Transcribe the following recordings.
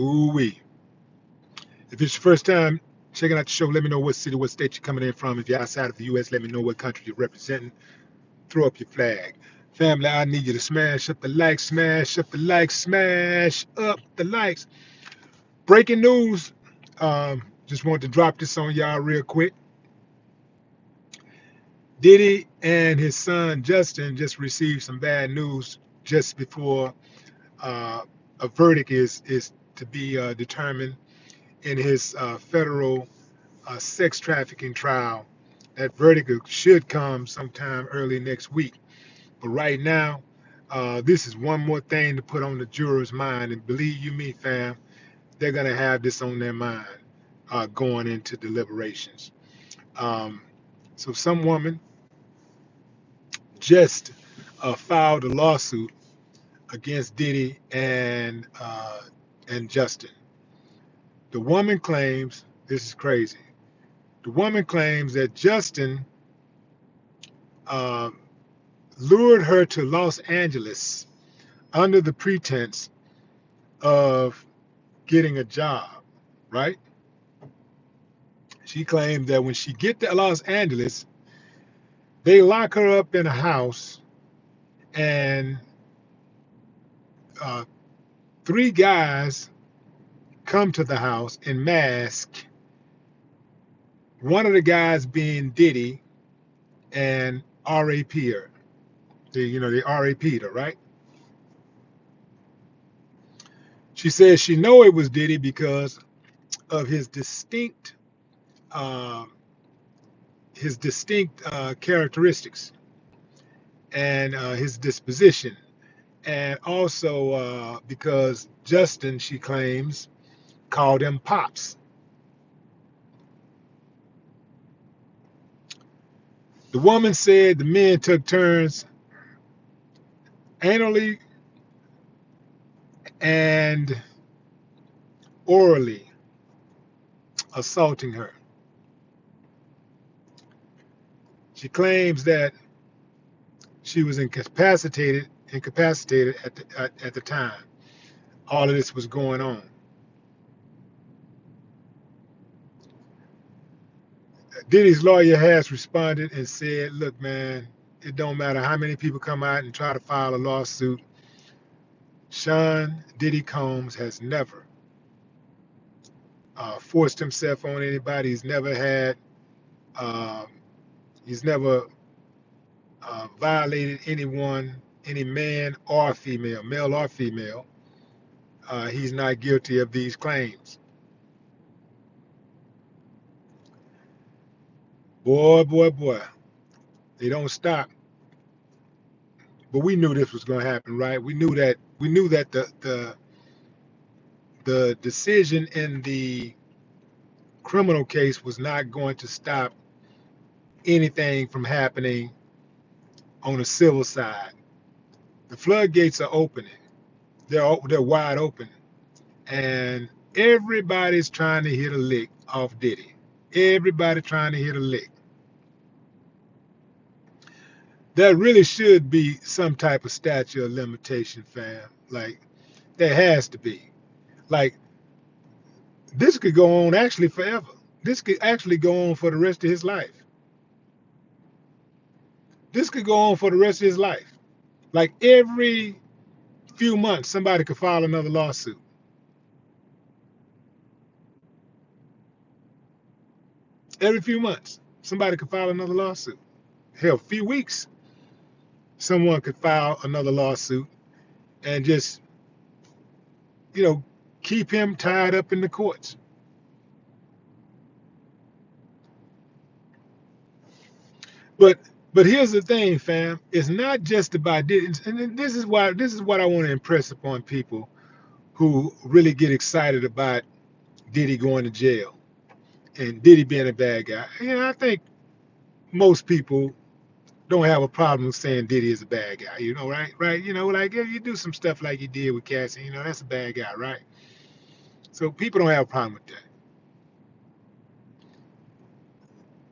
Ooh-wee. If it's your first time checking out the show, let me know what city, what state you're coming in from. If you're outside of the U.S., let me know what country you're representing. Throw up your flag. Family, I need you to smash up the likes, smash up the likes, smash up the likes. Breaking news. Just wanted to drop this on y'all real quick. Diddy and his son Justin just received some bad news just before a verdict is to be determined in his federal sex trafficking trial. That verdict should come sometime early next week. But right now, this is one more thing to put on the juror's mind. And believe you me, fam, they're going to have this on their mind going into deliberations. Um, so some woman just filed a lawsuit against Diddy and Justin. The woman claims, this is crazy. The woman claims that Justin uh, lured her to Los Angeles under the pretense of getting a job, right? She claimed that when she get to Los Angeles, they lock her up in a house and uh, three guys come to the house in masks. One of the guys being Diddy and R.A.P. her. They R.A.P'd her, right? She says she know it was Diddy because of uh, his distinct characteristics and his disposition, and also because Justin, she claims, called him pops. The woman said the men took turns anally and orally assaulting her. She claims that she was incapacitated at the time all of this was going on. Diddy's lawyer has responded and said, look, man, it don't matter how many people come out and try to file a lawsuit. Sean Diddy Combs has never forced himself on anybody. Uh, he's never violated anyone, any man or female, male or female. He's not guilty of these claims. Boy, boy, boy, they don't stop. But we knew this was going to happen, right? We knew that. We knew that the decision in the criminal case was not going to stop anything from happening on the civil side. The floodgates are opening. They're wide open, and everybody's trying to hit a lick off Diddy. Everybody trying to hit a lick. There really should be some type of statute of limitation, fam. Like there has to be. Like this could go on actually forever. This could actually go on for the rest of his life. This could go on for the rest of his life. Like every few months, somebody could file another lawsuit. Every few months, somebody could file another lawsuit. Hell, a few weeks, someone could file another lawsuit and just, you know, keep him tied up in the courts. But but here's the thing, fam. It's not just about this, and this is what I want to impress upon people who really get excited about Diddy going to jail and Diddy being a bad guy. I think most people don't have a problem saying Diddy is a bad guy, right? Right? Like if you do some stuff like you did with Cassie, that's a bad guy, right? So people don't have a problem with that.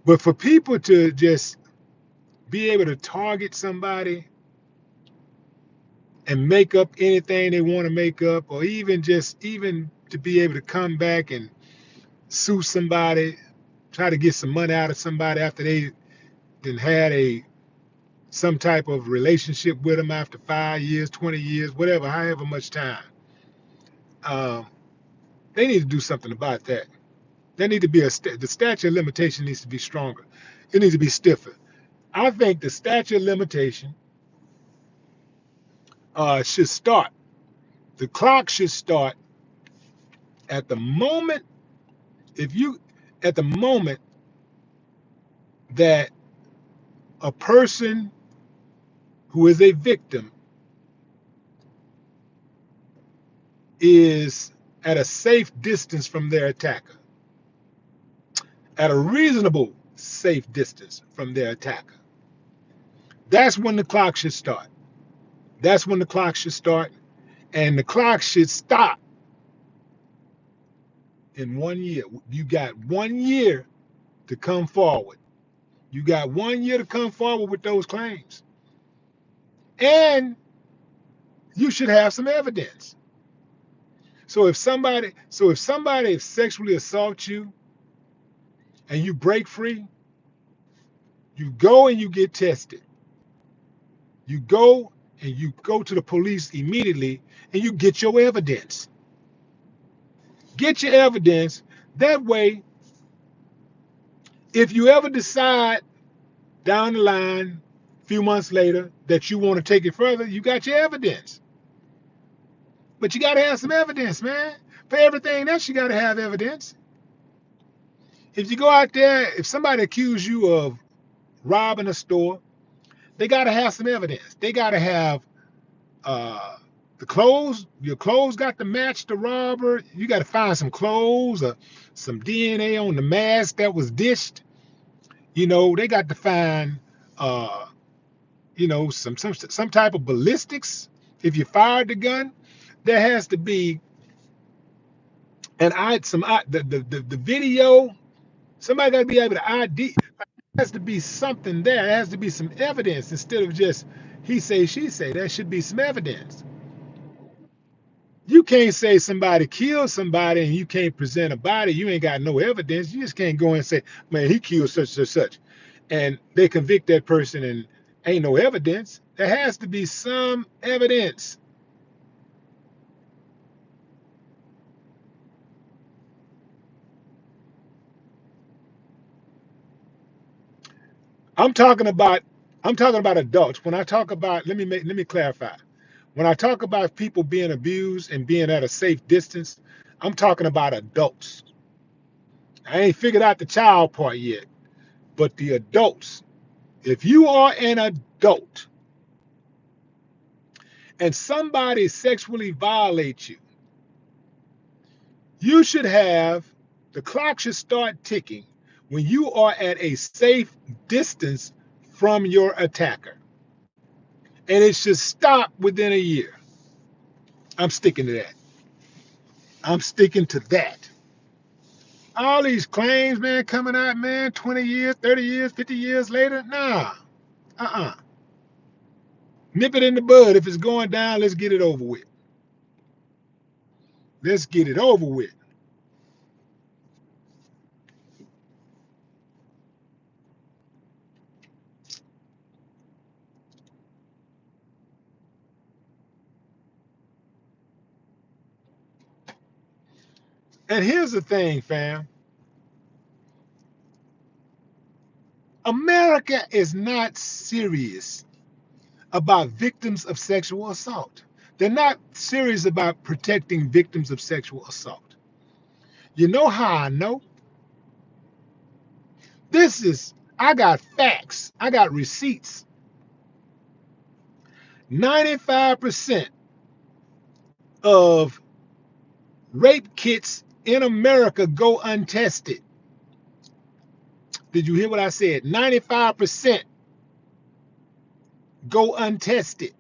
But for people to just be able to target somebody and make up anything they want to make up, or even to be able to come back and sue somebody, try to get some money out of somebody after they then had some type of relationship with them after 5 years, 20 years, whatever, however much time. Um, they need to do something about that. There need to be the statute of limitation needs to be stronger. It needs to be stiffer. I think the statute of limitation should start. The clock should start at the moment if you at the moment that a person who is a victim is at a safe distance from their attacker, at a reasonable safe distance from their attacker. That's when the clock should start. That's when the clock should start, and the clock should stop in 1 year. You got 1 year to come forward. You got 1 year to come forward with those claims. And you should have some evidence. So if somebody sexually assaults you and you break free, you go and you get tested. You go and you go to the police immediately and you get your evidence. Get your evidence. That way, if you ever decide down the line, a few months later, that you want to take it further, you got your evidence. But you got to have some evidence, man. For everything else, you got to have evidence. If you go out there, if somebody accuses you of robbing a store, they got to have some evidence. They got to have the clothes. Your clothes got to match the robber. You got to find some clothes or some DNA on the mask that was dished. They got to find, some type of ballistics. If you fired the gun, there has to be the video. Somebody got to be able to ID. There has to be something there. There has to be some evidence instead of just he say, she say. There should be some evidence. You can't say somebody killed somebody and you can't present a body. You ain't got no evidence. You just can't go and say, man, he killed such, such, such. And they convict that person and ain't no evidence. There has to be some evidence. I'm talking about adults. When I talk about, let me clarify. When I talk about people being abused and being at a safe distance, I'm talking about adults. I ain't figured out the child part yet, but the adults. If you are an adult and somebody sexually violates you, you should have, the clock should start ticking when you are at a safe distance from your attacker. And it should stop within a year. I'm sticking to that. I'm sticking to that. All these claims, man, coming out, man, 20 years, 30 years, 50 years later, nah. Nip it in the bud. If it's going down, let's get it over with. Let's get it over with. And here's the thing, fam. America is not serious about victims of sexual assault. They're not serious about protecting victims of sexual assault. You know how I know? I got facts. I got receipts. 95% of rape kits in America go untested. Did you hear what I said? 95% go untested.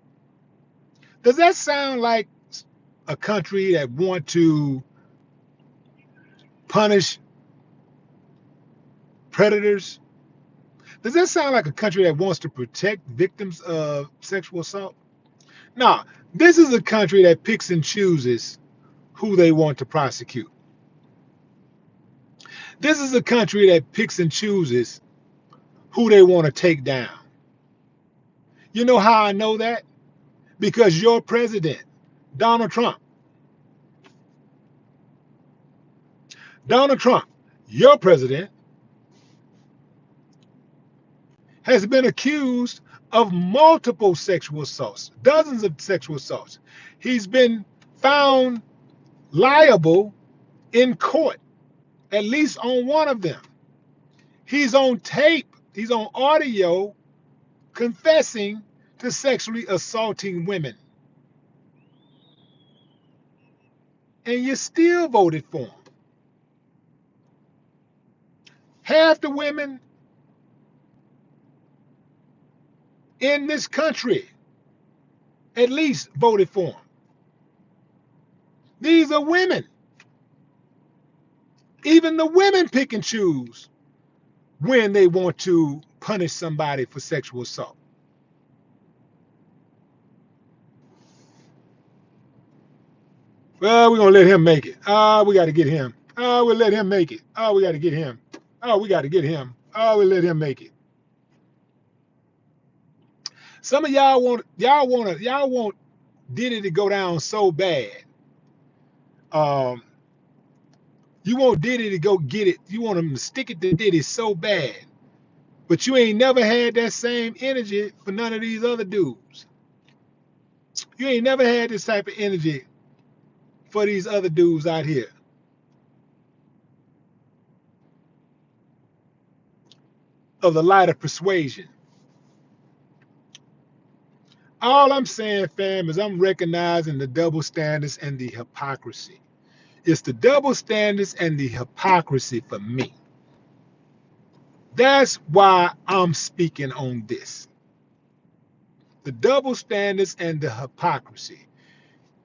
Does that sound like a country that want to punish predators? Does that sound like a country that wants to protect victims of sexual assault? No, This is a country that picks and chooses who they want to prosecute. This is a country that picks and chooses who they want to take down. You know how I know that? Because your president, Donald Trump, your president, has been accused of multiple sexual assaults, dozens of sexual assaults. He's been found liable in court, at least on one of them. He's on tape, he's on audio confessing to sexually assaulting women. And you still voted for him. Half the women in this country at least voted for him. These are women. Even the women pick and choose when they want to punish somebody for sexual assault. Well, we're going to let him make it. We got to get him. We'll let him make it. We got to get him. We got to get him. We'll let him make it. Some of y'all want Diddy to go down so bad. You want Diddy to go get it. You want him to stick it to Diddy so bad. But you ain't never had that same energy for none of these other dudes. You ain't never had this type of energy for these other dudes out here. Of the light of persuasion. All I'm saying, fam, is I'm recognizing the double standards and the hypocrisy. It's the double standards and the hypocrisy for me. That's why I'm speaking on this. The double standards and the hypocrisy.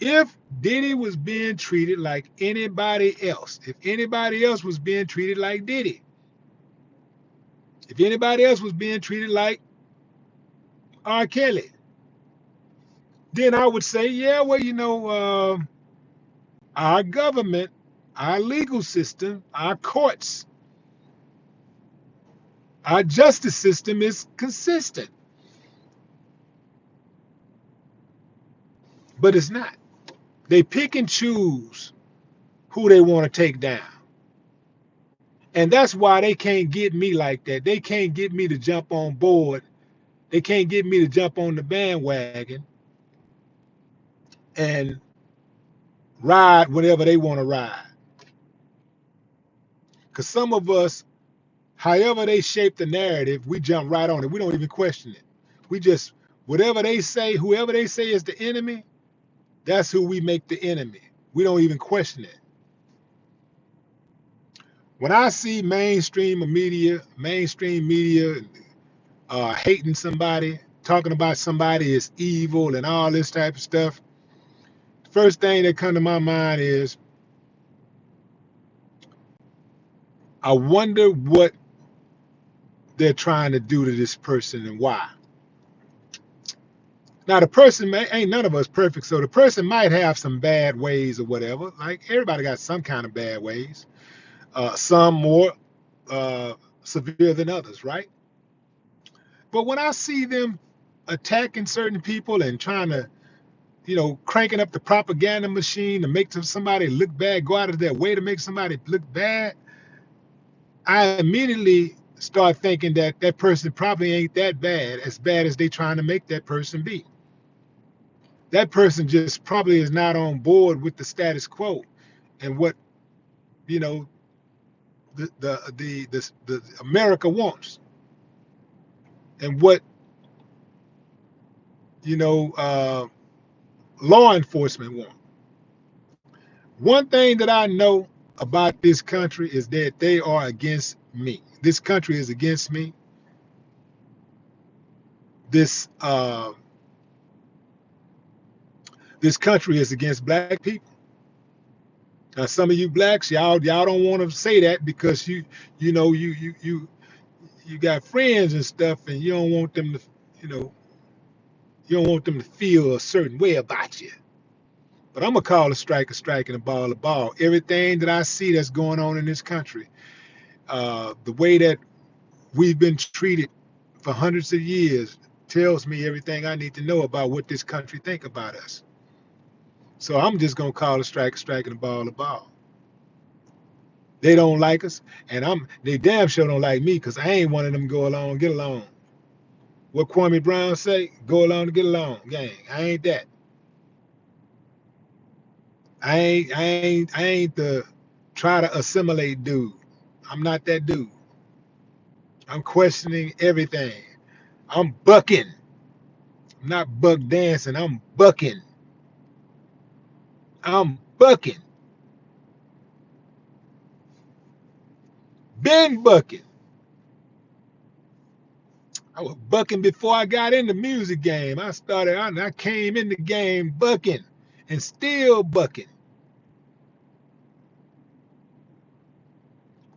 If Diddy was being treated like anybody else, if anybody else was being treated like Diddy, if anybody else was being treated like R. Kelly, then I would say, yeah, well, you know, our government, our legal system, our courts, our justice system is consistent. But it's not. They pick and choose who they want to take down. And that's why they can't get me like that. They can't get me to jump on board. They can't get me to jump on the bandwagon and ride whatever they want to ride. Because some of us, however they shape the narrative, we jump right on it. We don't even question it. We just, whatever they say, whoever they say is the enemy, that's who we make the enemy. We don't even question it. When I see mainstream media hating somebody, talking about somebody as evil and all this type of stuff, the first thing that comes to my mind is, I wonder what they're trying to do to this person and why. Now, the person ain't none of us perfect, so the person might have some bad ways or whatever. Like, everybody got some kind of bad ways. Some more severe than others, right? But when I see them attacking certain people and trying to, you know, cranking up the propaganda machine to make somebody look bad, go out of their way to make somebody look bad, I immediately start thinking that that person probably ain't that bad as they trying to make that person be. That person just probably is not on board with the status quo and what, you know, the America wants and what, you know, law enforcement want. One thing that I know about this country is that they are against me. This country is against me. This country is against black people. Now, some of you blacks, y'all don't want to say that because you got friends and stuff, and you don't want them to, you know, You don't want them to feel a certain way about you. But I'm going to call a strike and a ball. Everything that I see that's going on in this country, the way that we've been treated for hundreds of years tells me everything I need to know about what this country think about us. So I'm just going to call a strike and a ball a ball. They don't like us, and they damn sure don't like me because I ain't one of them go along, get along. What Kwame Brown say? Go along to get along, gang. I ain't that. I ain't the try to assimilate dude. I'm not that dude. I'm questioning everything. I'm bucking. I'm not buck dancing. I'm bucking. I'm bucking. Been bucking. I was bucking before I got in the music game. I came in the game bucking and still bucking.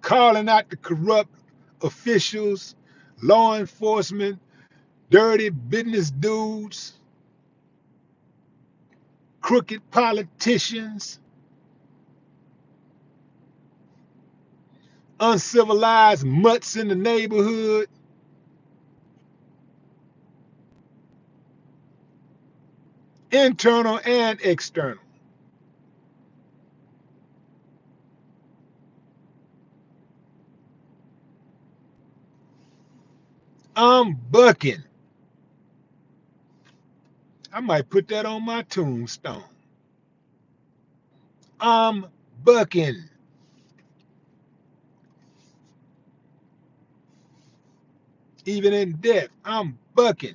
Calling out the corrupt officials, law enforcement, dirty business dudes, crooked politicians, uncivilized mutts in the neighborhood, internal and external. I'm bucking. I might put that on my tombstone. I'm bucking. Even in death, I'm bucking.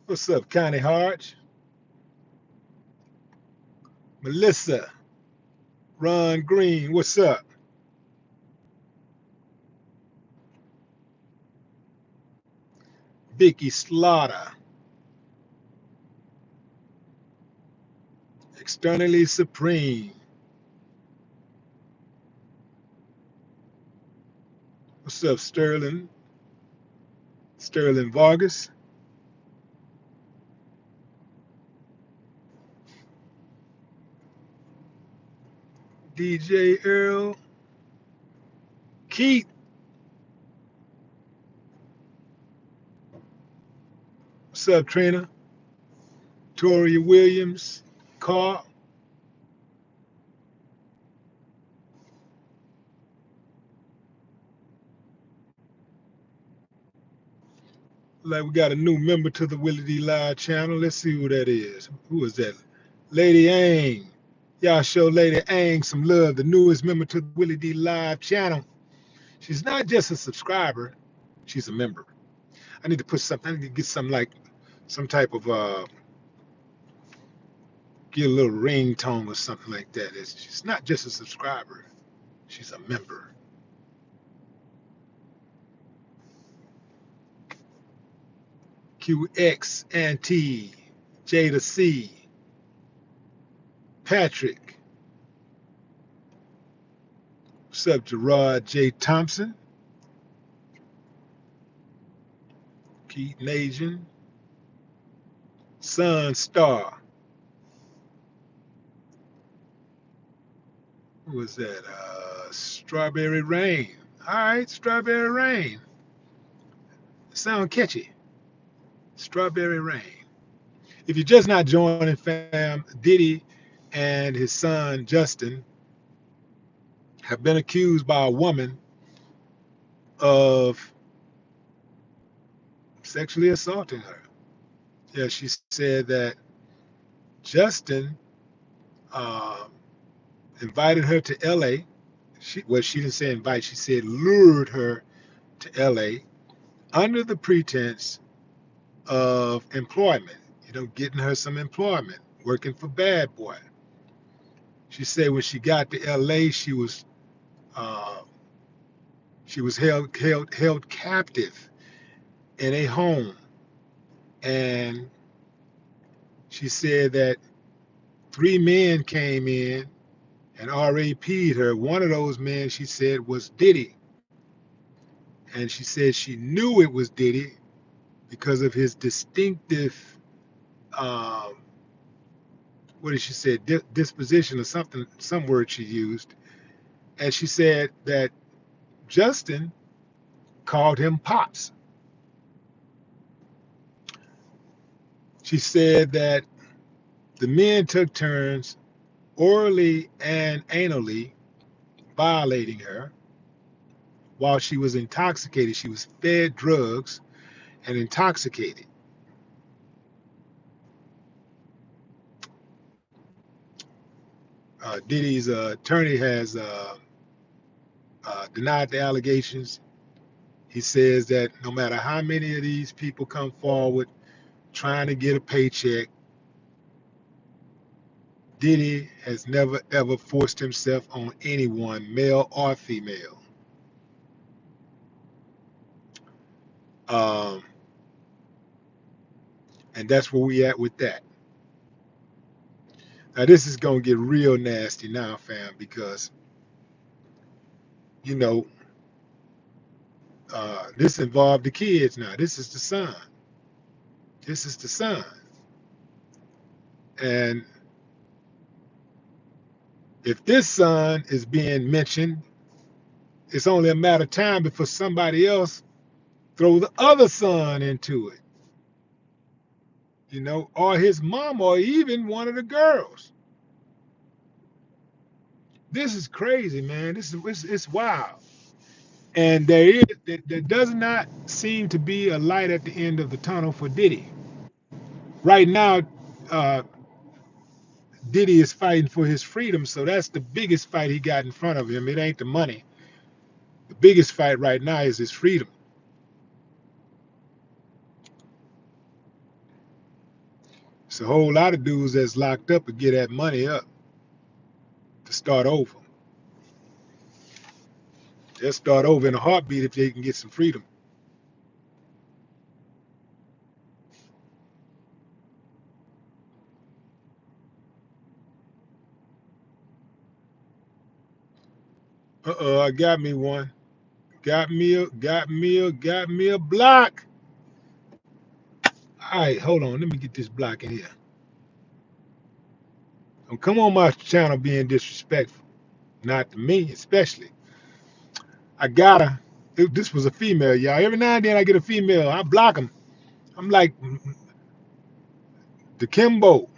What's up, Connie Harge? Melissa, Ron Green, what's up? Vicky Slaughter, Externally Supreme. What's up, Sterling? Sterling Vargas. DJ Earl. Keith. What's up, Trina? Toria Williams. Carl. Like we got a new member to the Willie D Live channel. Let's see who that is. Who is that? Lady Ang. Y'all show Lady Ang some love, the newest member to the Willie D Live channel. She's not just a subscriber, she's a member. I need to put something, I need to get some like some type of get a little ringtone or something like that. She's not just a subscriber, she's a member. QX Auntie, Jada C, Patrick. What's up, Gerard J. Thompson? Keaton Asian. Sun Star. Who was that? Strawberry Rain. All right, Strawberry Rain. Sound catchy. Strawberry Rain. If you're just not joining, fam, Diddy and his son Justin have been accused by a woman of sexually assaulting her. Yeah, she said that Justin uh, invited her to LA. She didn't say invite, she said lured her to LA under the pretense of employment, getting her some employment, working for Bad Boy. She said when she got to LA, she was held captive in a home, and she said that 3 men came in and RAP'd her. One of those men, she said, was Diddy. And she said she knew it was Diddy because of his distinctive, um, what did she say, disposition or something, some word she used. And she said that Justin called him Pops. She said that the men took turns orally and anally violating her while she was intoxicated. She was fed drugs and intoxicated. Diddy's attorney has denied the allegations. He says that no matter how many of these people come forward trying to get a paycheck, Diddy has never ever forced himself on anyone, male or female. Um, and that's where we at with that. Now this is gonna get real nasty now, fam, because you know this involved the kids now. This is the son. This is the son. And if this son is being mentioned, it's only a matter of time before somebody else throw the other son into it, or his mom, or even one of the girls. This is crazy, man. This is it's wild, and there does not seem to be a light at the end of the tunnel for Diddy. Right now, uh, Diddy is fighting for his freedom, so that's the biggest fight he got in front of him. It ain't the money. The biggest fight right now is his freedom. It's a whole lot of dudes that's locked up to get that money up to start over. They'll start over in a heartbeat if they can get some freedom. I got me one. Got me a block. All right, hold on. Let me get this block in here. Don't come on my channel being disrespectful. Not to me, especially. I gotta. This was a female, y'all. Every now and then I get a female. I block them. I'm like, Dikembo.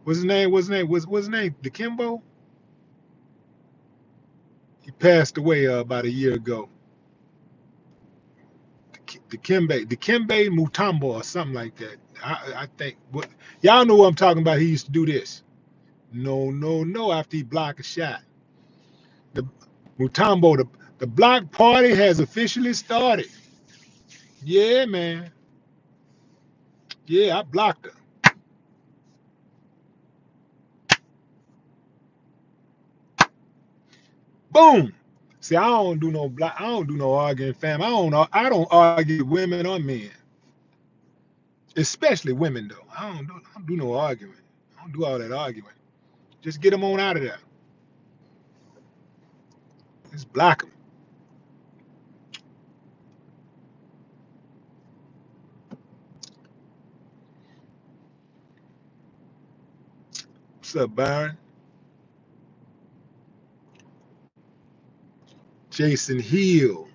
What's his name? What's his name? Dikembo? He passed away about a year ago. Dikembe Mutombo or something like that. I think. What y'all know what I'm talking about? He used to do this. No. After he blocked a shot, the Mutombo, the block party has officially started. Yeah, man. Yeah, I blocked her. Boom. See, I don't do no block. I don't do no arguing, fam. I don't argue with women or men, especially women though. I don't do no arguing. I don't do all that arguing. Just get them on out of there. Just block them. What's up, Byron? Jason Hill.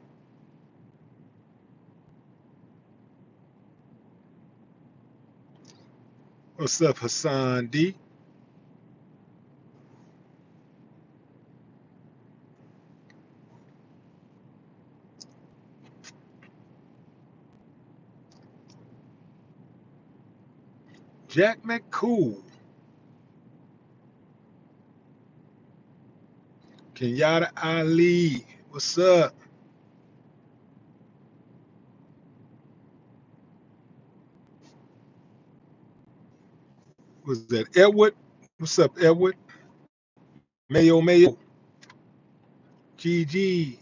What's up, Hassan D? Jack McCool. Kenyatta Ali. What's up? Was that Edward? What's up, Edward? Mayo. GG.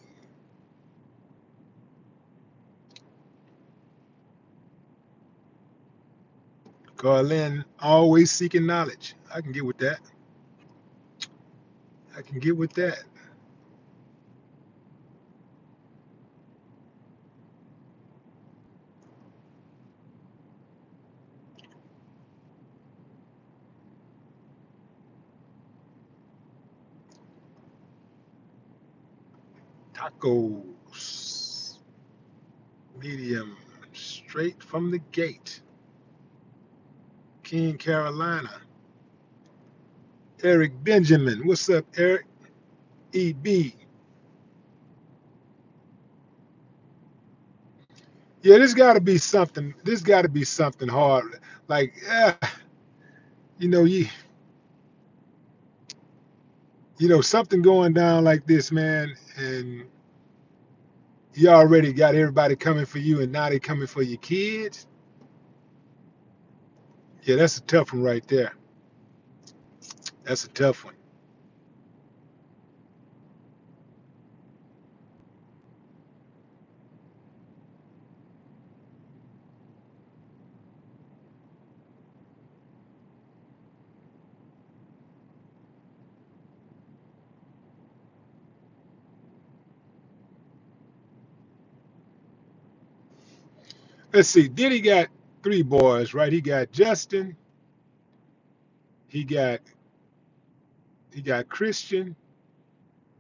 Carlin, always seeking knowledge. I can get with that. I can get with that. Tacos. Medium. Straight from the gate. King, Carolina. Eric Benjamin. What's up, Eric? EB. Yeah, this got to be something. This got to be something hard. Like, you know, something going down like this, man, and you already got everybody coming for you, and now they coming for your kids. Yeah, that's a tough one right there. That's a tough one. Let's see. Diddy got three boys, right? He got Justin. He got Christian.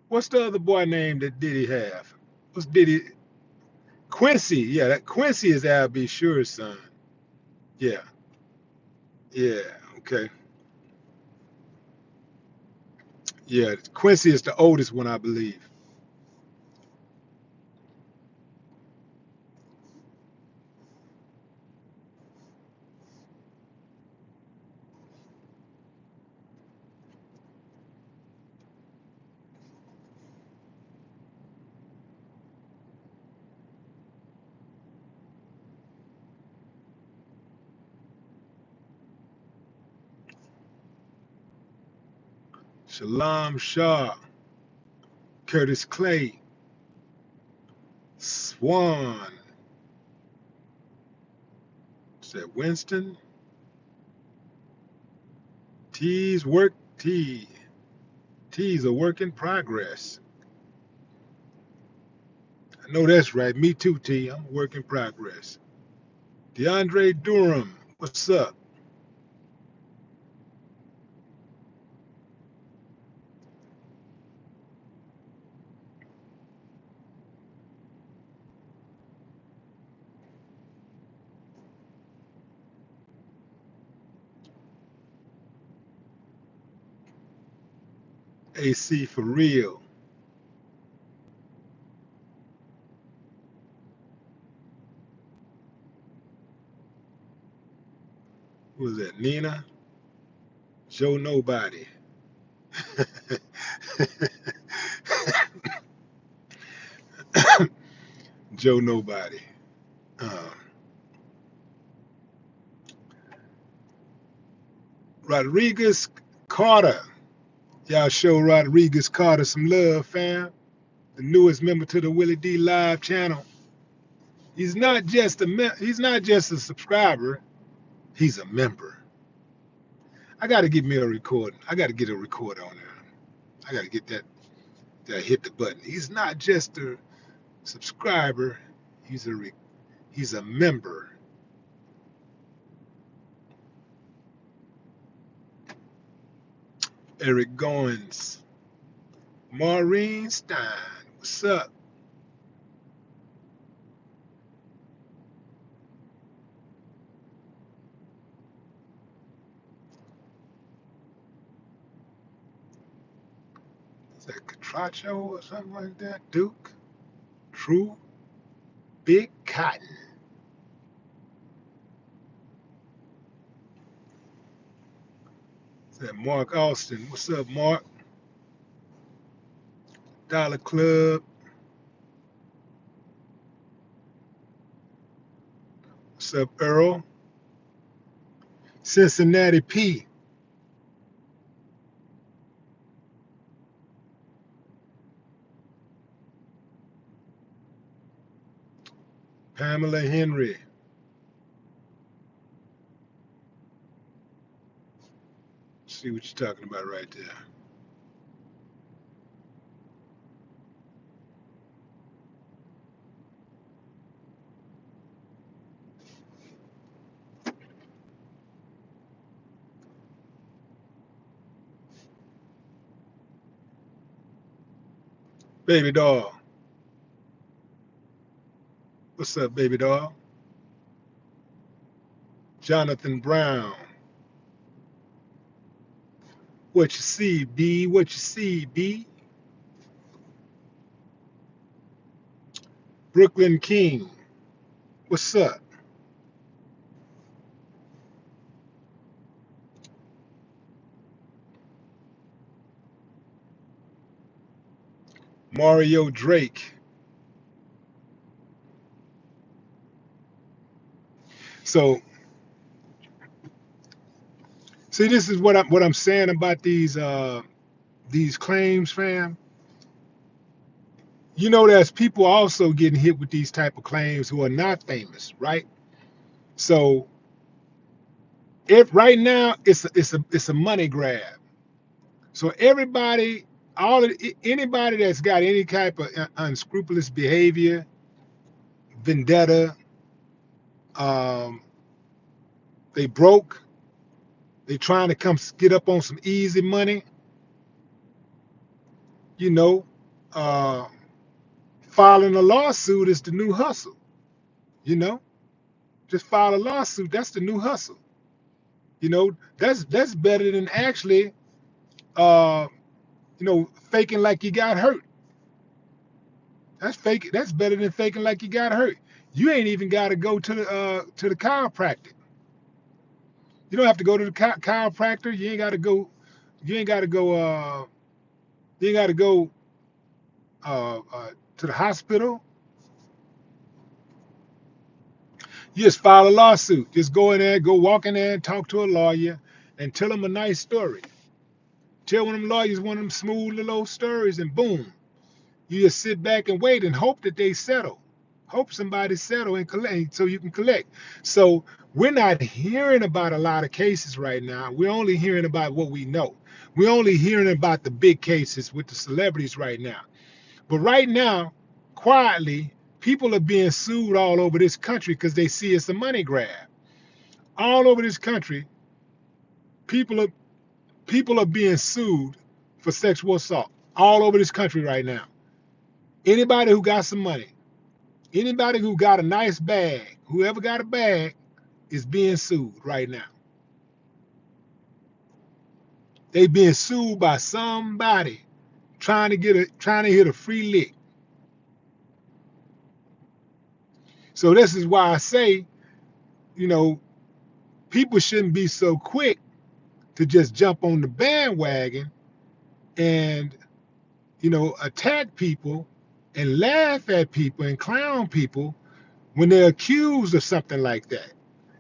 What's the other boy name that Diddy have? What's Diddy? Quincy. Yeah, that Quincy is Al B. Sure's son. Yeah. Yeah. Okay. Yeah. Quincy is the oldest one, I believe. Shalom Shah, Curtis Clay, Swan. Is that Winston? T's work. T's a work in progress. I know that's right. Me too, T. I'm a work in progress. DeAndre Durham, what's up? AC for real. Who was that? Nina? Joe Nobody. Joe Nobody. Uh, Rodriguez Carter. Y'all show Rodriguez Carter some love, fam. The newest member to the Willie D Live channel. He's not just a subscriber. He's a member. I got to get me a recording. I got to get a recorder on there. I got to get that. Hit the button. He's not just a subscriber. He's a member. Eric Goins. Maureen Stein. What's up? Is that Catracho or something like that? Duke? True? Big Cotton. Is that Mark Austin? What's up, Mark? Dollar Club. What's up, Earl? Cincinnati P. Pamela Henry. See what you're talking about right there. Baby doll. What's up, baby doll? Jonathan Brown. What you see, B? What you see, B? Brooklyn King. What's up? Mario Drake. So, see, this is what I'm saying about these claims, fam. You know, there's people also getting hit with these type of claims who are not famous, right? So, if right now it's a money grab. So everybody, anybody that's got any type of unscrupulous behavior, vendetta, um, they broke, they trying to come get up on some easy money, you know, uh, filing a lawsuit is the new hustle, you know. Just file a lawsuit, that's the new hustle. You know, that's better than actually uh, faking like you got hurt. That's better than faking like you got hurt. You ain't even gotta go to the chiropractor. You don't have to go to the chiropractor. You ain't gotta go, you ain't gotta go you ain't gotta go to the hospital. You just file a lawsuit. Just go in there, go walk in there and talk to a lawyer and tell them a nice story. Tell one of them lawyers one of them smooth little old stories, and boom. You just sit back and wait and hope that they settle. Hope somebody settle and collect so you can collect. So we're not hearing about a lot of cases right now. We're only hearing about what we know. We're only hearing about the big cases with the celebrities right now. But right now, quietly, people are being sued all over this country because they see it's a money grab. All over this country, people are people are being sued for sexual assault. All over this country right now. Anybody who got some money, anybody who got a nice bag, whoever got a bag is being sued right now. They being sued by somebody trying to hit a free lick. So this is why I say, you know, people shouldn't be so quick to just jump on the bandwagon and, attack people and laugh at people and clown people when they're accused of something like that.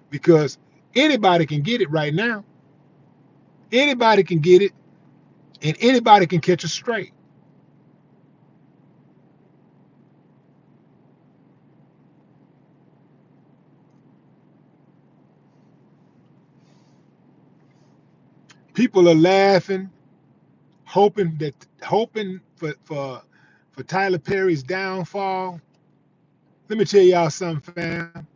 Because anybody can get it right now. Anybody can get it, and anybody can catch a stray. People are laughing, hoping for Tyler Perry's downfall. Let me tell y'all something, fam.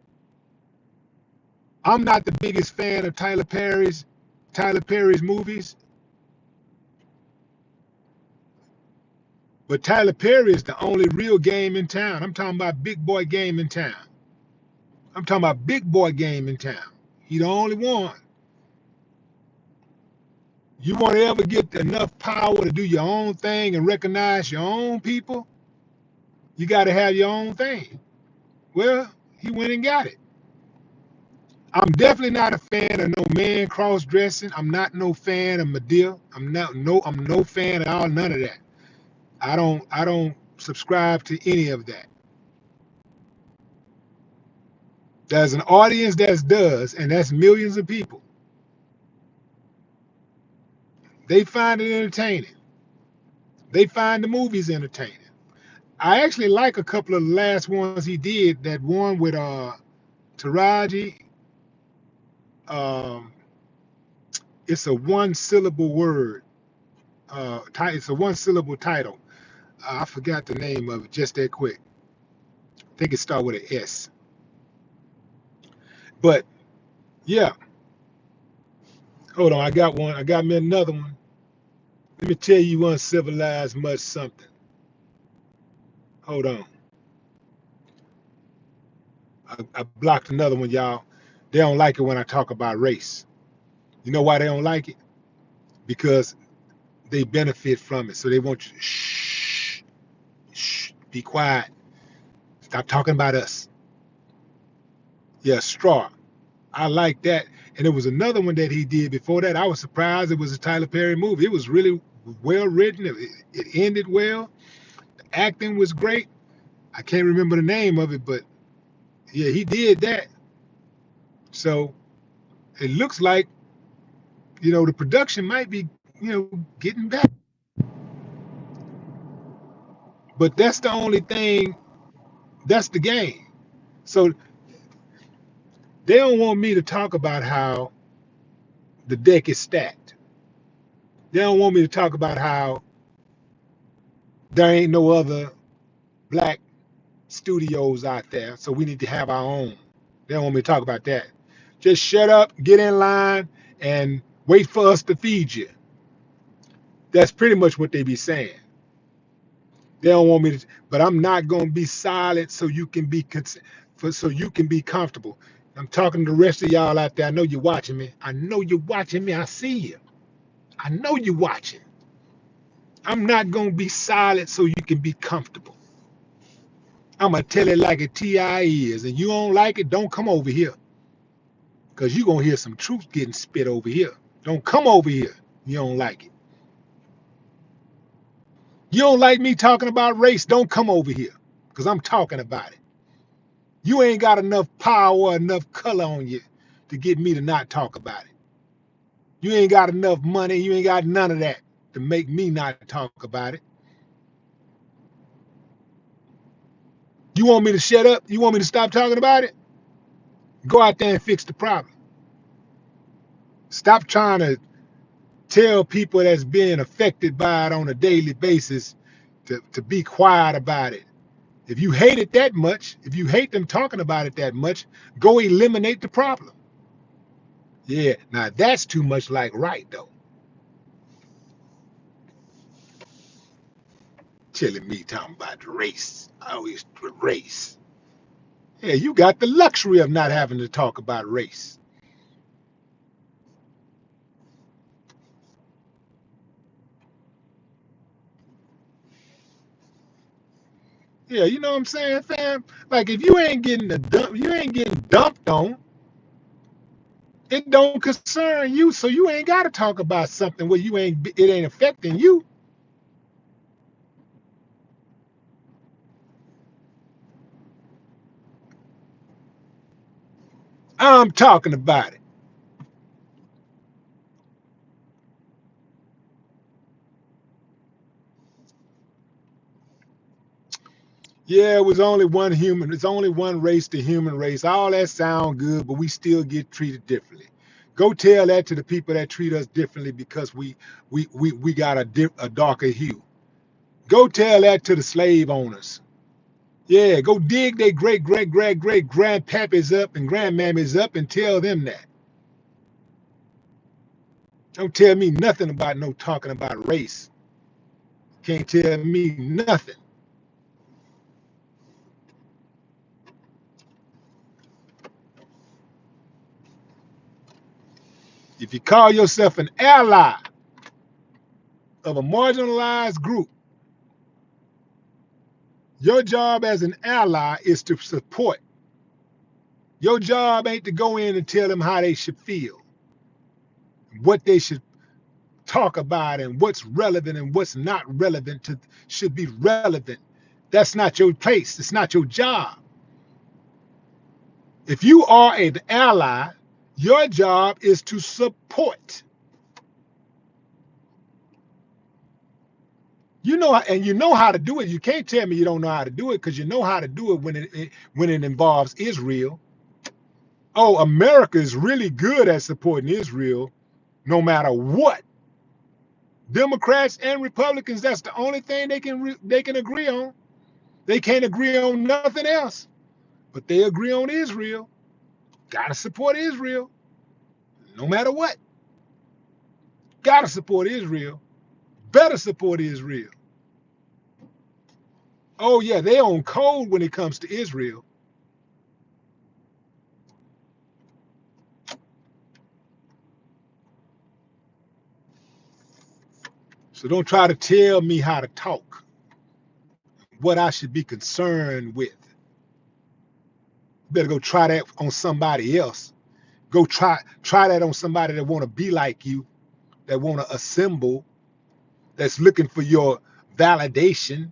I'm not the biggest fan of Tyler Perry's movies, but Tyler Perry is the only real game in town. I'm talking about big boy game in town. I'm talking about big boy game in town. He the only one. You want to ever get enough power to do your own thing and recognize your own people, you got to have your own thing. Well, he went and got it. I'm definitely not a fan of no man cross dressing. I'm not no fan of Medea. I'm no fan of all none of that. I don't subscribe to any of that. There's an audience that does, and that's millions of people. They find it entertaining. They find the movies entertaining. I actually like a couple of the last ones he did. That one with Taraji, um, It's a one-syllable word. It's a one-syllable title. I forgot the name of it just that quick. I think it starts with an S. But yeah, hold on. I got one. I got me another one. Let me tell you uncivilized much something. Hold on. I blocked another one, y'all. They don't like it when I talk about race. You know why they don't like it? Because they benefit from it. So they want you to shh, shh, be quiet. Stop talking about us. Yeah, straw. I like that. And there was another one that he did before that. I was surprised it was a Tyler Perry movie. It was really well written. It ended well. The acting was great. I can't remember the name of it, but yeah, he did that. So it looks like, the production might be, getting back. But that's the only thing, that's the game. So they don't want me to talk about how the deck is stacked. They don't want me to talk about how there ain't no other black studios out there, so we need to have our own. They don't want me to talk about that. Just shut up, get in line, and wait for us to feed you. That's pretty much what they be saying. They don't want me to, but I'm not gonna be silent so you can be comfortable. I'm talking to the rest of y'all out there. I know you're watching me. I know you're watching me. I see you. I know you're watching. I'm not gonna be silent so you can be comfortable. I'm gonna tell it like a TI is, and you don't like it, don't come over here. Because you're gonna hear some truth getting spit over here. Don't come over here. You don't like it. You don't like me talking about race, don't come over here. Because I'm talking about it. You ain't got enough power, enough color on you to get me to not talk about it. You ain't got enough money, you ain't got none of that to make me not talk about it. You want me to shut up? You want me to stop talking about it? Go out there and fix the problem. Stop trying to tell people that's being affected by it on a daily basis to be quiet about it. If you hate it that much, if you hate them talking about it that much, go eliminate the problem. Yeah, now that's too much like right, though. Telling me talking about race. I always race. Yeah, you got the luxury of not having to talk about race. Yeah, you know what I'm saying, fam? Like if you ain't getting dumped on, it don't concern you, so you ain't got to talk about something where it ain't affecting you. I'm talking about it. Yeah, it was only one human. It's only one race, the human race. All that sound good, but we still get treated differently. Go tell that to the people that treat us differently because we got a darker hue. Go tell that to the slave owners. Yeah, go dig their great grandpappies up and grandmammies up and tell them that. Don't tell me nothing about no talking about race. Can't tell me nothing. If you call yourself an ally of a marginalized group, your job as an ally is to support. Your job ain't to go in and tell them how they should feel, what they should talk about, and what's relevant and what's not relevant should be relevant. That's not your place. It's not your job. If you are an ally, your job is to support. And you know how to do it. You can't tell me you don't know how to do it because you know how to do it when it involves Israel. Oh, America is really good at supporting Israel. no matter what. Democrats and Republicans, that's the only thing they can agree on. They can't agree on nothing else, but they agree on Israel. Gotta support Israel, no matter what. Gotta support Israel. Better support Israel. Oh yeah, they on code when it comes to Israel. So don't try to tell me how to talk, what I should be concerned with. You better go try that on somebody else. Go try that on somebody that want to be like you, that want to assemble, that's looking for your validation.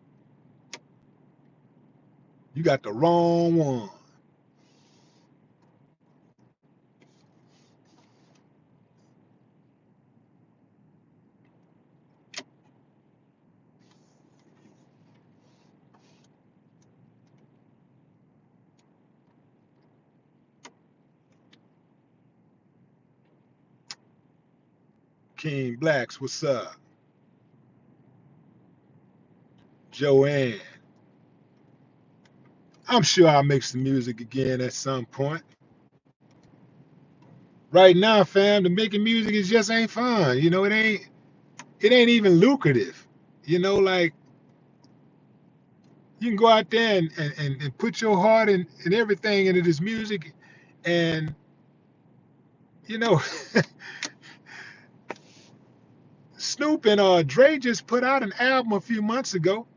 You got the wrong one. King Blacks, what's up? Joanne. I'm sure I'll make some music again at some point. Right now, fam, the making music is just ain't fun. You know, it ain't even lucrative. You know, like you can go out there and put your heart and everything into this music, and you know, Snoop and Dre just put out an album a few months ago,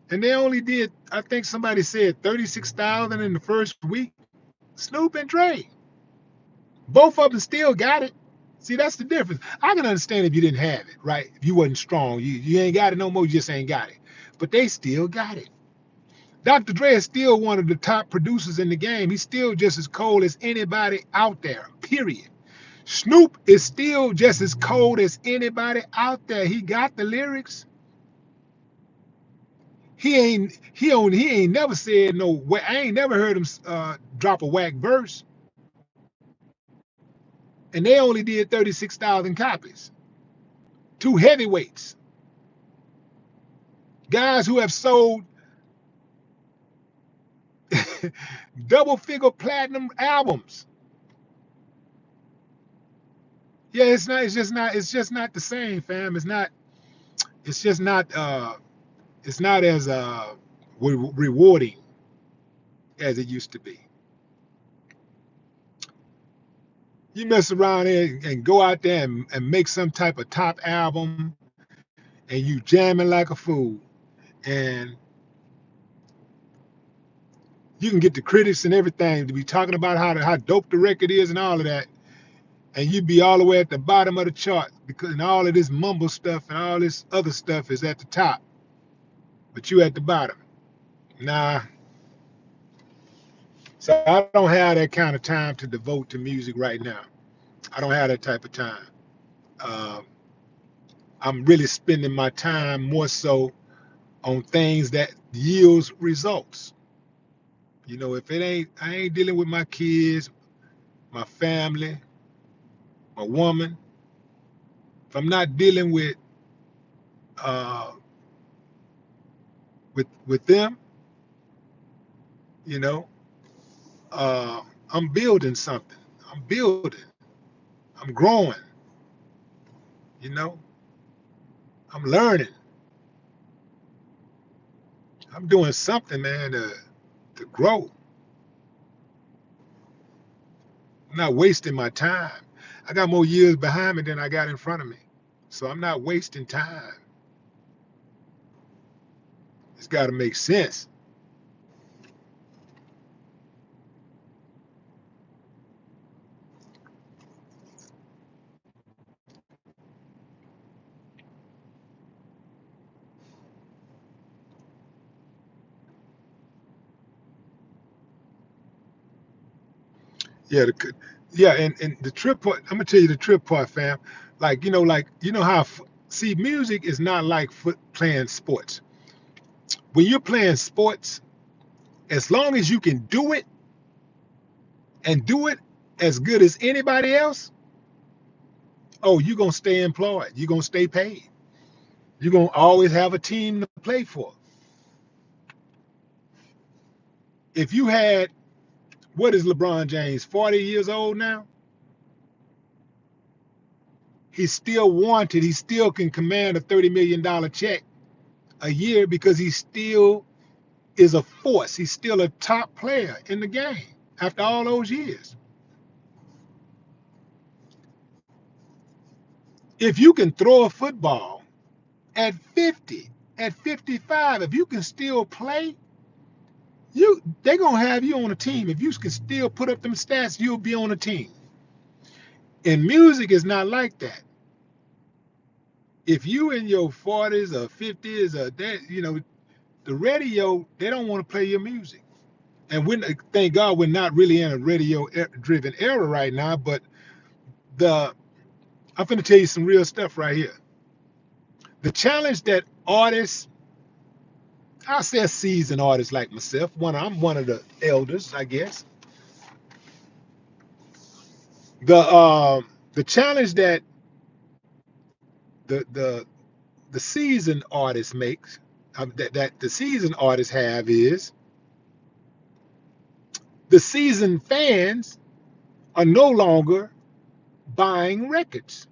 and they only did, I think somebody said 36,000 in the first week. Snoop and Dre, both of them still got it. See, that's the difference. I can understand if you didn't have it, right? If you wasn't strong, you ain't got it no more. You just ain't got it. But they still got it. Dr. Dre is still one of the top producers in the game. He's still just as cold as anybody out there, period. Snoop is still just as cold as anybody out there. He got the lyrics. He ain't never said no way. I ain't never heard him drop a whack verse. And they only did 36,000 copies. Two heavyweights. Guys who have sold double figure platinum albums. Yeah, it's just not the same, fam. It's just not it's not as rewarding as it used to be. You mess around and go out there and make some type of top album, and you jamming like a fool, and you can get the critics and everything to be talking about how dope the record is and all of that, and you be all the way at the bottom of the chart because and all of this mumble stuff and all this other stuff is at the top, but you at the bottom. Nah. So I don't have that kind of time to devote to music right now. I don't have that type of time. Um, I'm really spending my time more so on things that yields results. You know, if it ain't, I ain't dealing with my kids, my family, my woman. If I'm not dealing uh, with them, you know, I'm building something. I'm building. I'm growing. You know, I'm learning. I'm doing something, man, to grow. I'm not wasting my time. I got more years behind me than I got in front of me. So I'm not wasting time. It's got to make sense. Yeah, and the trip part, I'm gonna tell you the trip part, fam. Like, see, music is not like playing sports. When you're playing sports, as long as you can do it and do it as good as anybody else, Oh, you're gonna stay employed. You're gonna stay paid. You're gonna always have a team to play for. If you had, what is LeBron James, 40 years old now? He's still wanted. He still can command a $30 million check a year because he still is a force. He's still a top player in the game after all those years. If you can throw a football at 50, at 55, if you can still play, they're gonna have you on a team. If you can still put up them stats, you'll be on a team. And music is not like that. If you in your 40s or 50s or that, the radio, they don't want to play your music. And thank God we're not really in a radio-driven era right now. But I'm going to tell you some real stuff right here. The challenge that artists, I say seasoned artists like myself, I'm one of the elders, I guess. The challenge that the seasoned artist makes, that the seasoned artists have, is the seasoned fans are no longer buying records.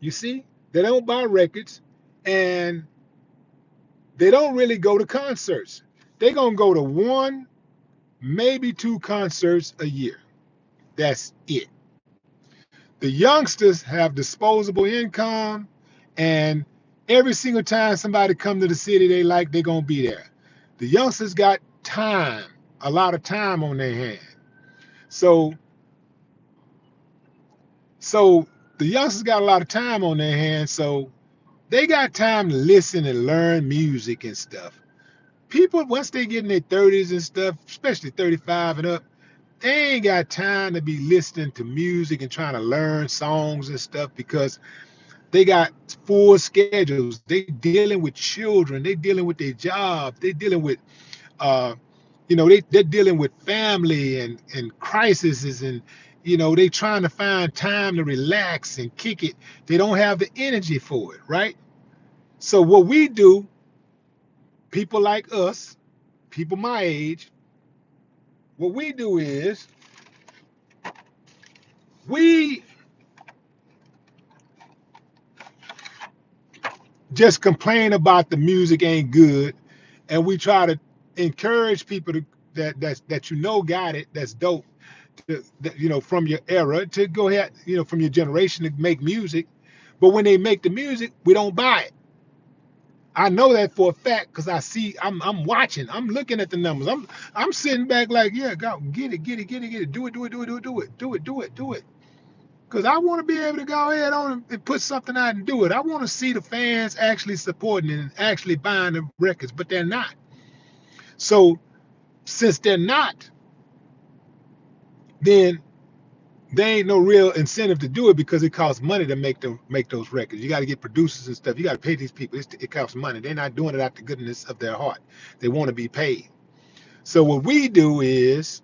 You see, they don't buy records, and they don't really go to concerts. They're gonna go to one, maybe two concerts a year. That's it. The youngsters have disposable income, and every single time somebody come to the city they're gonna be there. The youngsters got time, a lot of time on their hand. So the youngsters got a lot of time on their hands, so they got time to listen and learn music and stuff. People, once they get in their 30s and stuff, especially 35 and up, they ain't got time to be listening to music and trying to learn songs and stuff because they got full schedules. They dealing with children. They dealing with their jobs. They dealing with, they're dealing with family and crises, and, they trying to find time to relax and kick it. They don't have the energy for it, right? So what we do, people like us, people my age, what we do is we just complain about the music ain't good, and we try to encourage people that got it, that's dope, from your era, to go ahead, from your generation, to make music. But when they make the music, we don't buy it. I know that for a fact because I'm watching, I'm looking at the numbers. I'm sitting back like, yeah, go get it, do it. Because I want to be able to go ahead on and put something out and do it. I want to see the fans actually supporting it and actually buying the records, but they're not. So since they're not, then there ain't no real incentive to do it because it costs money to make those records. You got to get producers and stuff. You got to pay these people. It costs money. They're not doing it out the goodness of their heart. They want to be paid. So what we do is,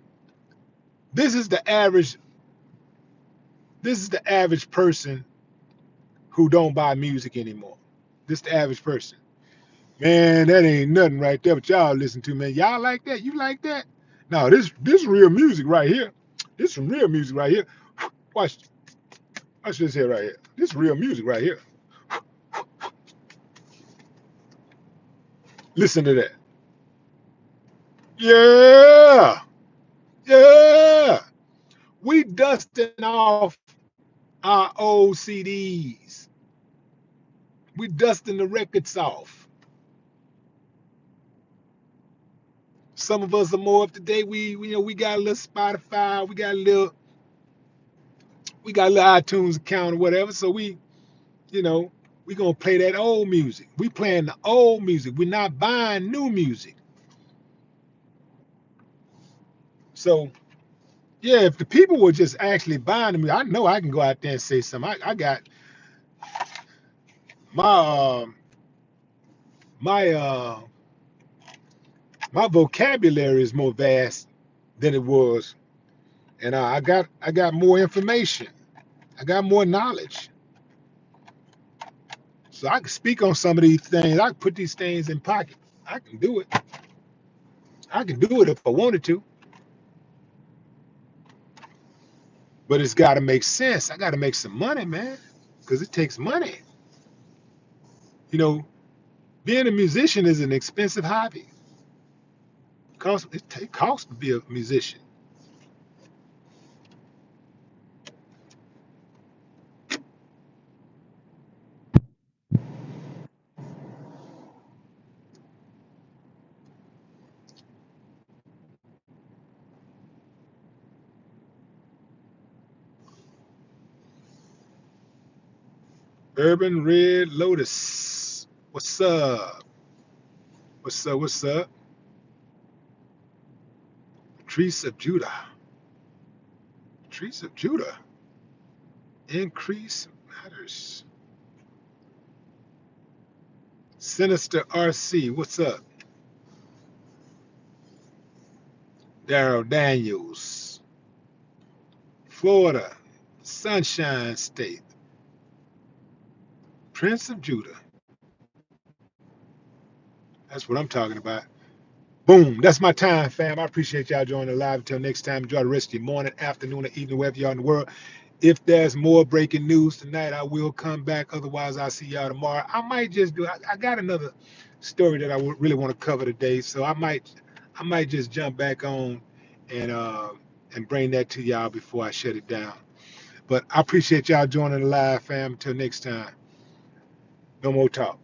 this is the average person who don't buy music anymore. This is the average person. Man, that ain't nothing right there. But y'all listen to, man. Y'all like that? You like that? No, this real music right here. This some real music right here. Watch this here right here. This real music right here. Listen to that. Yeah. Yeah. We dusting off our old CDs. We dusting the records off. Some of us are more up to date. We got a little Spotify. We got a little iTunes account or whatever. So we gonna play that old music. We playing the old music. We're not buying new music. So yeah, if the people were just actually buying them, I know I can go out there and say something. I got my my my vocabulary is more vast than it was And I got more information. I got more knowledge. So I can speak on some of these things. I can put these things in pocket. I can do it. I can do it if I wanted to. But it's got to make sense. I got to make some money, man, because it takes money. You know, being a musician is an expensive hobby. It costs to be a musician. Urban Red Lotus. What's up? What's up? What's up? Trees of Judah. Trees of Judah. Increase matters. Sinister RC. What's up? Daryl Daniels. Florida. Sunshine State. Prince of Judah. That's what I'm talking about. Boom. That's my time, fam. I appreciate y'all joining the live. Until next time, enjoy the rest of your morning, afternoon, or evening, wherever you are in the world. If there's more breaking news tonight, I will come back. Otherwise, I'll see y'all tomorrow. I might just do. I got another story that I really want to cover today, so I might just jump back on and bring that to y'all before I shut it down. But I appreciate y'all joining the live, fam. Until next time, no more talk.